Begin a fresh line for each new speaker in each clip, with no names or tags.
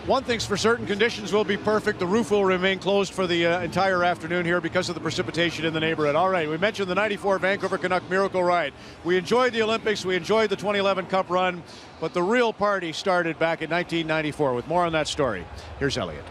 One thing's for certain, conditions will be perfect. The roof will remain closed for the entire afternoon here because of the precipitation in the neighborhood. All right, we mentioned the 94 Vancouver Canuck Miracle Ride. We enjoyed the Olympics, we enjoyed the 2011 Cup run, but the real party started back in 1994. With more on that story, here's Elliot.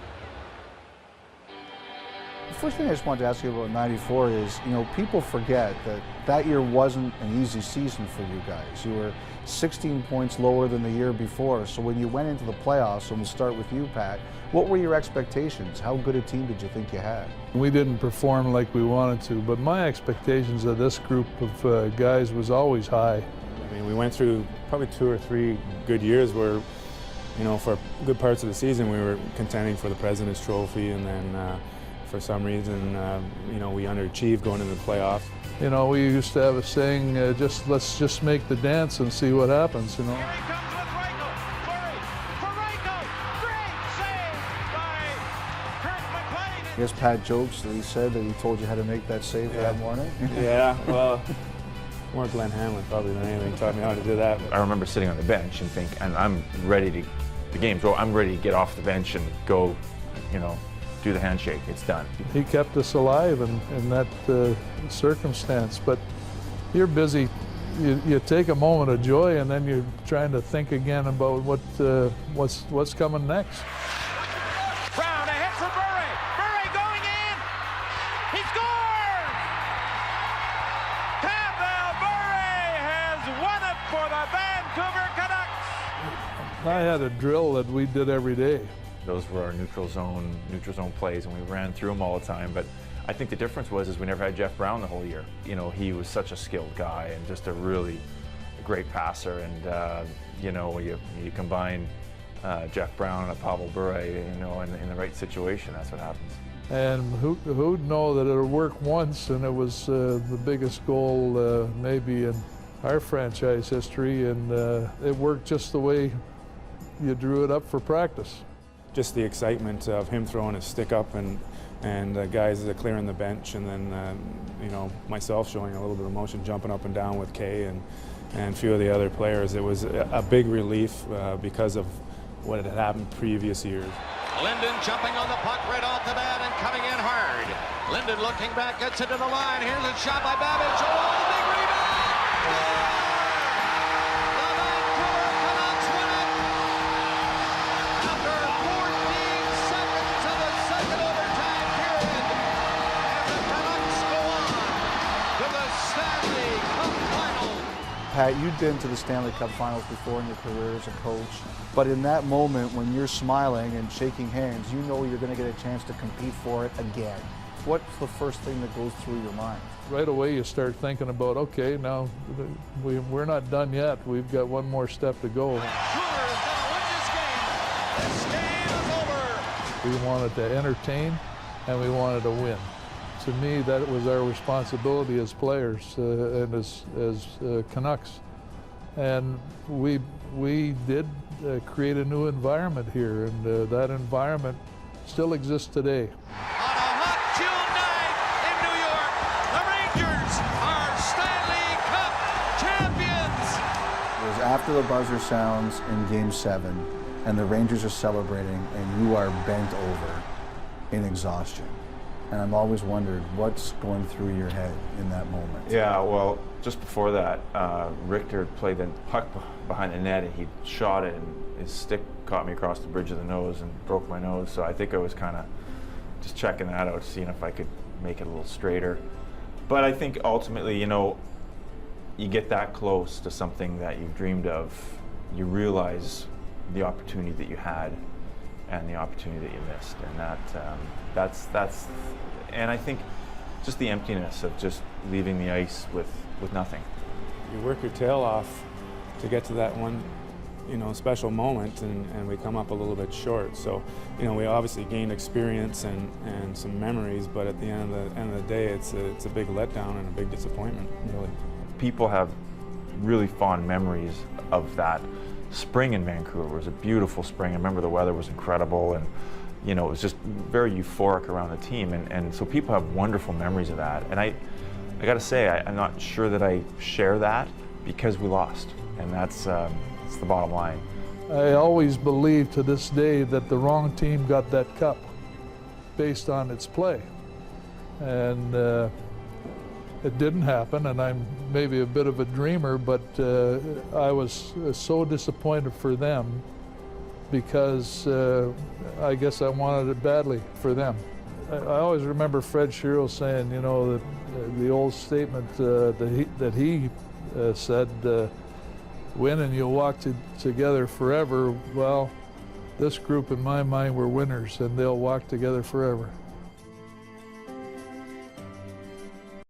The first thing I just wanted to ask you about 94 is, people forget that that year wasn't an easy season for you guys. You were 16 points lower than the year before. So when you went into the playoffs, and we'll start with you, Pat, what were your expectations? How good a team did you think you had?
We didn't perform like we wanted to, but my expectations of this group of guys was always high.
I mean, we went through probably 2 or 3 good years where, for good parts of the season we were contending for the President's Trophy, and then for some reason, we underachieved going into the playoffs.
We used to have a saying, let's just make the dance and see what happens,
Here he comes with Reichel. Murray for Reichel. Great save by Kurt McLean.
I guess Pat jokes that he said that he told you how to make that save that morning.
Yeah, well, more Glenn Hanlon probably than anything taught me how to do that.
I remember sitting on the bench and think, and I'm ready to, the game's over, I'm ready to get off the bench and go, do the handshake. It's done.
He kept us alive in that circumstance, but you're busy. You take a moment of joy, and then you're trying to think again about what's coming next.
Brown, a hit for Murray. Murray going in. He scores! Campbell Murray has won it for the Vancouver Canucks.
I had a drill that we did every day.
Those were our neutral zone plays, and we ran through them all the time. But I think the difference was we never had Jeff Brown the whole year. He was such a skilled guy and just a really great passer. And you combine Jeff Brown and a Pavel Bure, in the right situation, that's what happens.
And who'd know that it'll work once, and it was the biggest goal maybe in our franchise history, and it worked just the way you drew it up for practice.
Just the excitement of him throwing his stick up and guys clearing the bench, and then myself showing a little bit of emotion, jumping up and down with Kay and a few of the other players. It was a big relief because of what had happened previous years.
Linden jumping on the puck right off the bat and coming in hard. Linden looking back, gets into the line. Here's a shot by Babbage. Oh, big rebound! The Vancouver Canucks win it! After 14 seconds of the second overtime period, and the Canucks go on to the Stanley Cup Finals.
Pat, you'd been to the Stanley Cup Finals before in your career as a coach, but in that moment when you're smiling and shaking hands, you're going to get a chance to compete for it again. What's the first thing that goes through your mind?
Right away you start thinking about, okay, now we're not done yet. We've got one more step to go.
Vancouver is going to win this game. This game is over.
We wanted to entertain, and we wanted to win. To me, that was our responsibility as players and as Canucks. And we did create a new environment here, and that environment still exists today.
On a hot June night in New York, the Rangers are Stanley Cup champions.
It was after the buzzer sounds in Game 7, and the Rangers are celebrating, and you are bent over in exhaustion. And I've always wondered what's going through your head in that moment.
Yeah, well, just before that, Richter played the puck behind the net, and he shot it, and his stick caught me across the bridge of the nose and broke my nose. So I think I was kind of just checking that out, seeing if I could make it a little straighter. But I think ultimately, you get that close to something that you've dreamed of, you realize the opportunity that you had and the opportunity that you missed, and that's and I think just the emptiness of just leaving the ice with nothing.
You work your tail off to get to that one, special moment, and we come up a little bit short. So, we obviously gained experience and some memories, but at the end of the day, it's a big letdown and a big disappointment, really.
People have really fond memories of that spring in Vancouver. It was a beautiful spring. I remember the weather was incredible, and it was just very euphoric around the team, and so people have wonderful memories of that. And I got to say, I'm not sure that I share that because we lost, and that's the bottom line.
I always believe to this day that the wrong team got that cup based on its play. And it didn't happen, and I'm maybe a bit of a dreamer, but I was so disappointed for them because I guess I wanted it badly for them. I always remember Fred Shiro saying, you know, that the old statement that he said, win and you'll walk together forever. Well, this group in my mind were winners, and they'll walk together forever.